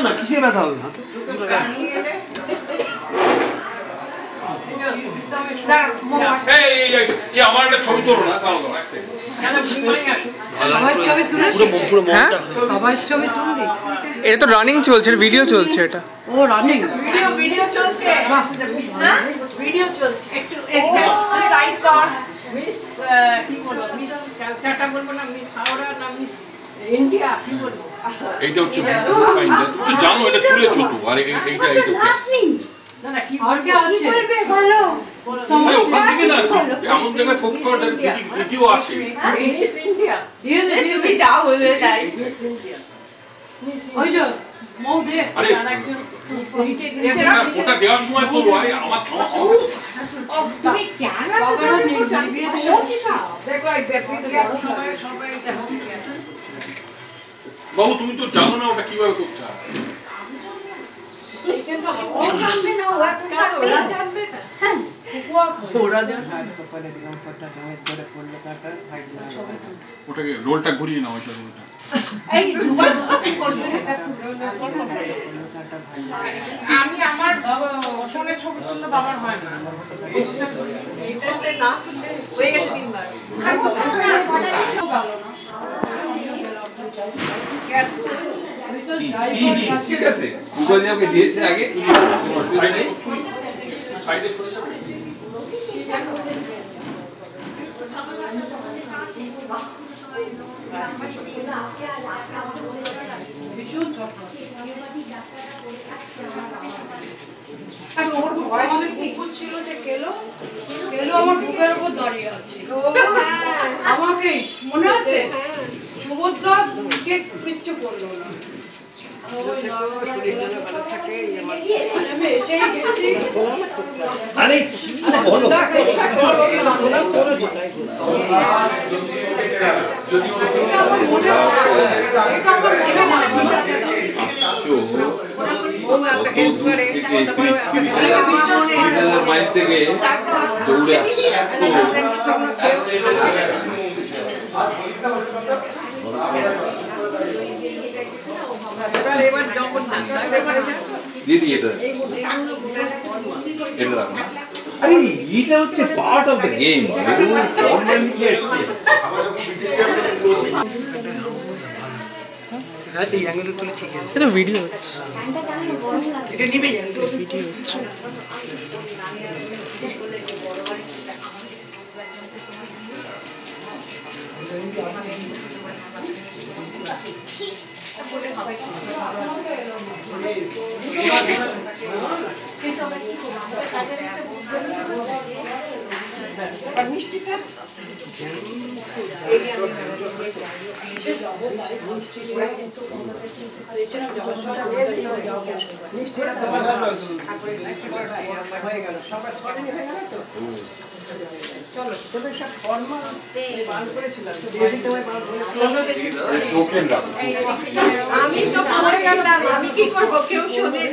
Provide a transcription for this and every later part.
না কিসে ব্যথা হবে আমার একটা ছবি তোলো না এটা তো রানিং চলছে, ভিডিও চলছে, এটা ও রানিং ভিডিও চলছে, ভিডিও চলছে। একটু সাইড কর। মিস কি বলবো, মিস ক্যালকাটা বলবো না, মিস হাওড়া না মিস ইন্ডিয়া কি বলবো? এইটা হচ্ছে ফাইনটা, তুমি তো জানো এটা তুলেছো তো, আর এইটা না না কি আর কি আছে কি বলবে বলো। তোমার ওখান থেকে না এমন জায়গায় ফোকাস করার ভিডিও আসে। মিস ইন্ডিয়া তুমি যাও বলবে তাই। ওই যে মৌদে আরে আরেকজন ওটা দেওয়ার সময় বলবো, আরে আমার তুমি কেন বাবারা নিয়ে দেখো এই বেপিয়া সবাই বাবু তুমি তো জানো না ওটা কিভাবে করতে হয়। ও জানবে না, ওরা জানবে না। ওটাকে রোলটা ঘুরিয়ে নাও ওইটা। আমি আমার ফোনে ছবি তুললে বাবার হয় না, এইটাতে না হয়ে গেছে 3 বার। ঠিক আছে, গুগল আমাকে দিয়েছে আগে। সাইডে সরে যাবে। আর ওর ভয় আমাদের কুকুর ছিল যে কেলো আমার বুকের উপর দাঁড়িয়ে আছে, আমাকে মনে আছে সুভদ্রা কে কিচ্ছু করলো না। আমি এসেই গেছি, আরে মাইল থেকে দৌড়ে দিদি এটা রাখো। আরে এটা হচ্ছে part of the game, formality এটা ভিডিও হচ্ছে, এটা নিবে যাবে ভিডিও হচ্ছে। আর মিষ্টিটা চলো তোদের সব ফর্মা বান করেছিলাম, আমি তো পড়ে গেলাম, আমি কি করবো, কেউ শোনে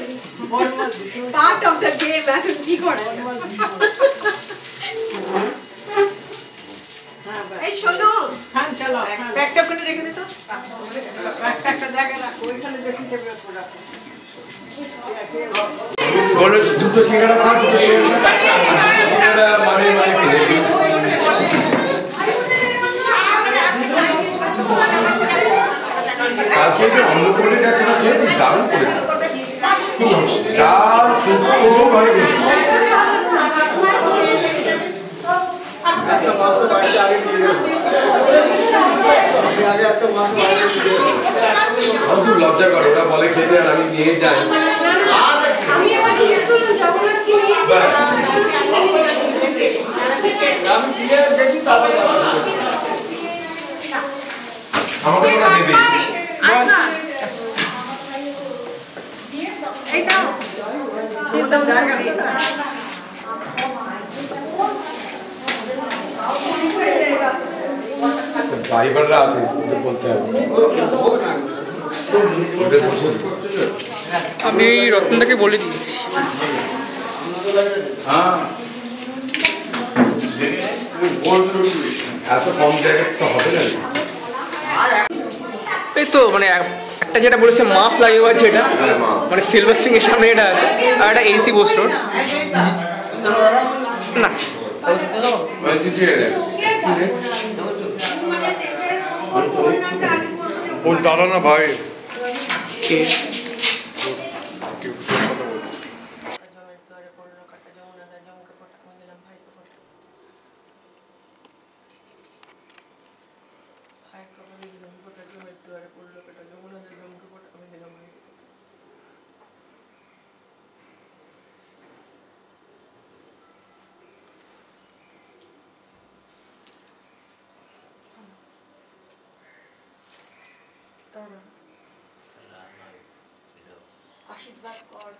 পার্ট অফ দ্য গেম, এখন কি করবো। এই শোনো, হ্যাঁ চলো ব্যাগটা ওখানে রেখে দে তো, একটা জায়গায় রাখো, ওইখানে বেশি দেবে রাখো। দুটো সিঙ্গাড়া খা, দুটো সিঙ্গাড়া মানে তারপরে যে অন্নপূর্ণের একটা খেয়েছি, দারুণ করেছে, ডাল শুক্তো ভালো করেছে। খুব লজ্জা করে, ওরা বলে খেতে আর আমি নিয়ে যাই। আমাকে ওরা দেবে। ড্রাইভাররা আছে বলতে হবে। আমি রত্নদাকে বলে দিয়েছি। এত কম জায়গায় তো হবে না। এই তো মানে একটা যেটা বলেছে মা ফ্লাইওভার, যেটা মানে সিলভার স্প্রিং এর সামনে এটা আছে, আর একটা এসি বোস রোড না। ওর দাদা না ভাই আশীর্বাদ কর